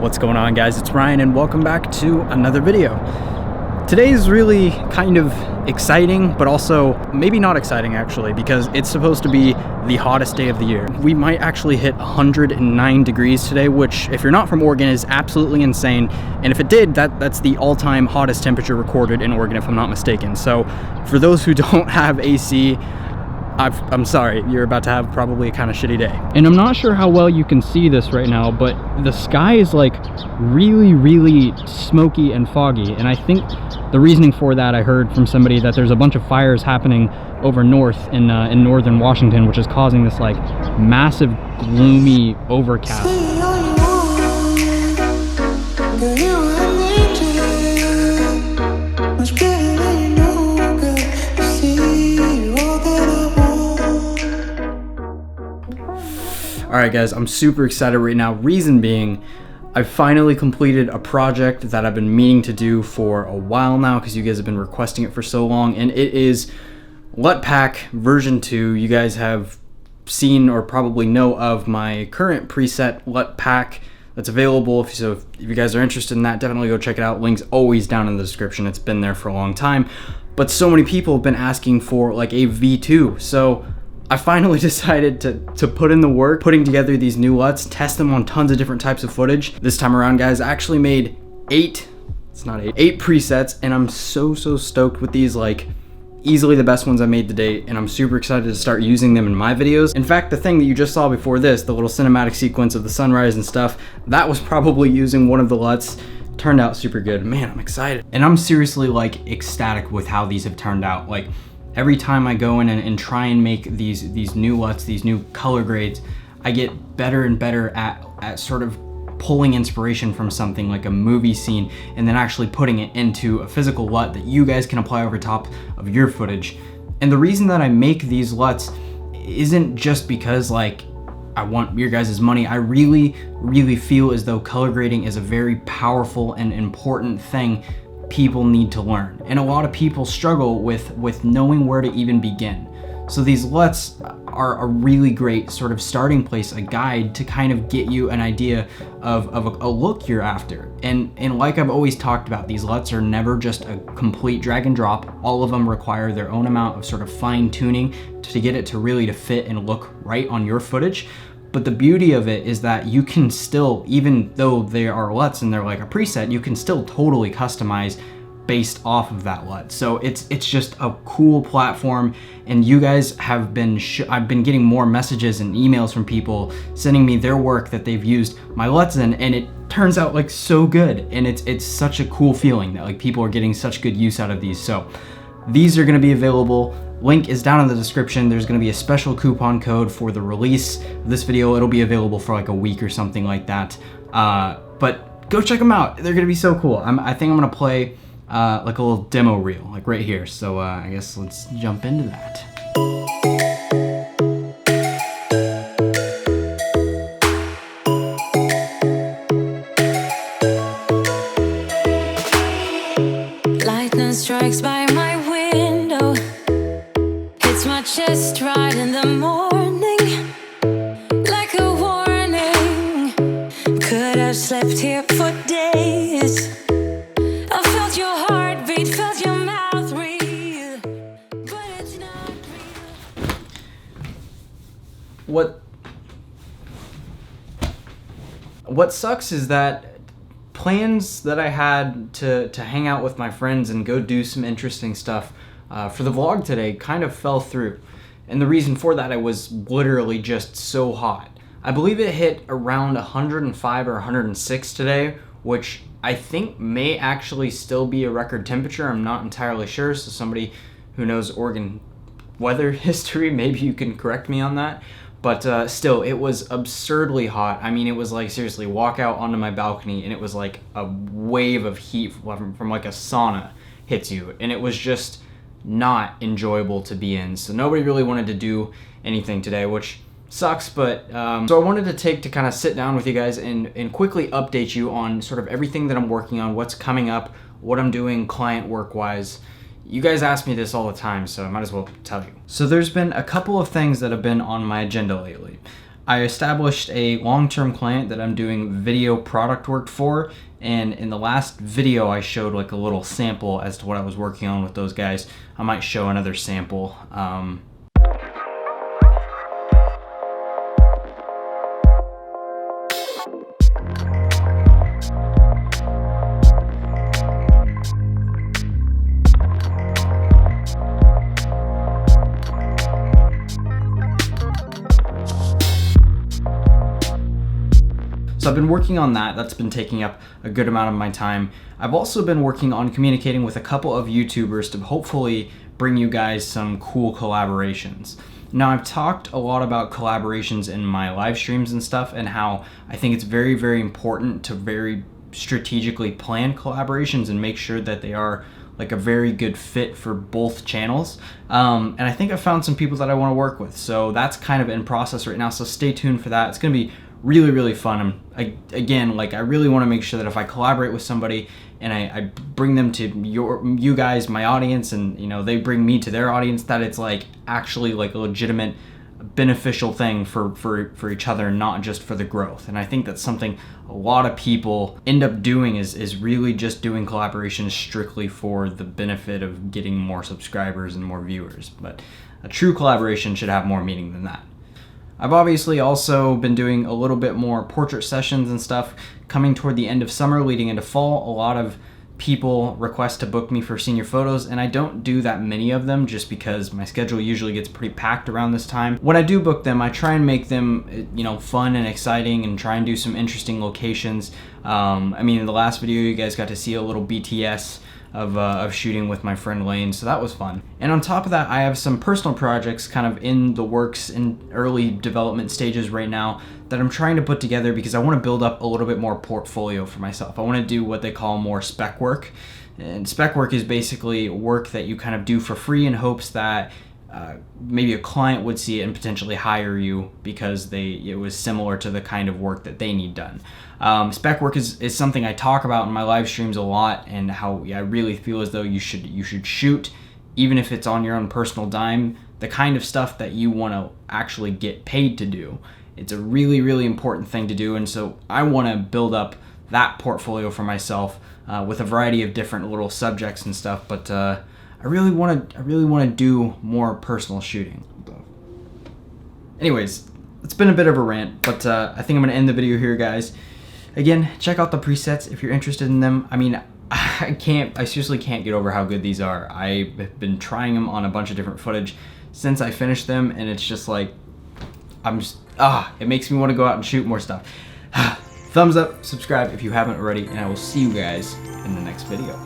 What's going on, guys? It's Ryan and welcome back to another video. Today's really kind of exciting, but also maybe not exciting actually, because it's supposed to be the hottest day of the year. We might actually hit 109 degrees today, which if you're not from Oregon is absolutely insane. And if it did, that's the all-time hottest temperature recorded in Oregon, if I'm not mistaken. So for those who don't have AC, I'm sorry, you're about to have probably a kind of shitty day. And I'm not sure how well you can see this right now, but the sky is like really smoky and foggy. And I think the reasoning for that, I heard from somebody that there's a bunch of fires happening over north in northern Washington, which is causing this like massive gloomy overcast. Alright guys, I'm super excited right now. Reason being, I've finally completed a project that I've been meaning to do for a while now because you guys have been requesting it for so long, and it is LUT Pack version 2. You guys have seen or probably know of my current preset LUT Pack that's available, so if you guys are interested in that, definitely go check it out. Link's always down in the description. It's been there for a long time, but so many people have been asking for like a V2, so I finally decided to put in the work, putting together these new LUTs, test them on tons of different types of footage. This time around, guys, I actually made eight presets, and I'm so stoked with these, like easily the best ones I made to date, and I'm super excited to start using them in my videos. In fact, the thing that you just saw before this, the little cinematic sequence of the sunrise and stuff, that was probably using one of the LUTs. Turned out super good. Man, I'm excited. And I'm seriously like ecstatic with how these have turned out. Like, every time I go in and try and make these new LUTs, these new color grades, I get better and better at sort of pulling inspiration from something like a movie scene and then actually putting it into a physical LUT that you guys can apply over top of your footage. And the reason that I make these LUTs isn't just because like I want your guys' money. I really feel as though color grading is a very powerful and important thing people need to learn, and a lot of people struggle with knowing where to even begin. So these LUTs are a really great sort of starting place, a guide to kind of get you an idea of a look you're after. And like I've always talked about, these LUTs are never just a complete drag and drop. All of them require their own amount of sort of fine tuning to get it to really to fit and look right on your footage. But the beauty of it is that you can still, even though they are LUTs and they're like a preset, you can still totally customize based off of that LUT. So it's just a cool platform, and you guys have been, I've been getting more messages and emails from people sending me their work that they've used my LUTs in, and it turns out like so good. And it's such a cool feeling that like people are getting such good use out of these. So these are gonna be available. Link is down in the description. There's gonna be a special coupon code for the release of this video. It'll be available for like a week or something like that. But go check them out. They're gonna be so cool. I think I'm gonna play like a little demo reel, like right here. So I guess let's jump into that. Lightning strikes by my window, hits my chest right in the morning, like a warning. Could have slept here for days. I felt your heartbeat, felt your mouth breathe, but it's not real. What sucks is that plans that I had to hang out with my friends and go do some interesting stuff for the vlog today kind of fell through. And the reason for that, I was literally just so hot. I believe it hit around 105 or 106 today, which I think may actually still be a record temperature. I'm not entirely sure, so somebody who knows Oregon weather history, maybe you can correct me on that. But still, it was absurdly hot. I mean, it was like, seriously, walk out onto my balcony and it was like a wave of heat from like a sauna hits you. And it was just not enjoyable to be in. So nobody really wanted to do anything today, which sucks. But so I wanted to kind of sit down with you guys and quickly update you on sort of everything that I'm working on, what's coming up, what I'm doing client work-wise. You guys ask me this all the time, so I might as well tell you. So there's been a couple of things that have been on my agenda lately. I established a long-term client that I'm doing video product work for, and in the last video I showed like a little sample as to what I was working on with those guys. I might show another sample. So I've been working on that. That's been taking up a good amount of my time. I've also been working on communicating with a couple of YouTubers to hopefully bring you guys some cool collaborations. Now, I've talked a lot about collaborations in my live streams and stuff, and how I think it's very, very important to very strategically plan collaborations and make sure that they are like a very good fit for both channels. And I think I found some people that I want to work with. So that's kind of in process right now. So stay tuned for that. It's going to be really, really fun. Again, like I really want to make sure that if I collaborate with somebody and I bring them to you guys, my audience, and you know they bring me to their audience, that it's like actually like a legitimate beneficial thing for each other, not just for the growth. And I think that's something a lot of people end up doing is really just doing collaborations strictly for the benefit of getting more subscribers and more viewers. But a true collaboration should have more meaning than that. I've obviously also been doing a little bit more portrait sessions and stuff coming toward the end of summer, leading into fall. A lot of people request to book me for senior photos, and I don't do that many of them just because my schedule usually gets pretty packed around this time. When I do book them, I try and make them, you know, fun and exciting and try and do some interesting locations. I mean, in the last video, you guys got to see a little BTS of shooting with my friend Lane, so that was fun. And on top of that, I have some personal projects kind of in the works, in early development stages right now, that I'm trying to put together because I want to build up a little bit more portfolio for myself. I want to do what they call more spec work. And spec work is basically work that you kind of do for free in hopes that maybe a client would see it and potentially hire you because it was similar to the kind of work that they need done. Spec work is something I talk about in my live streams a lot, and how I really feel as though you should shoot, even if it's on your own personal dime, the kind of stuff that you want to actually get paid to do. It's a really, really important thing to do, and so I want to build up that portfolio for myself with a variety of different little subjects and stuff. But I really want to do more personal shooting. Anyways, it's been a bit of a rant, but I think I'm going to end the video here, guys. Again, check out the presets if you're interested in them. I mean, I seriously can't get over how good these are. I've been trying them on a bunch of different footage since I finished them, and it's just like, it makes me want to go out and shoot more stuff. Thumbs up, subscribe if you haven't already, and I will see you guys in the next video.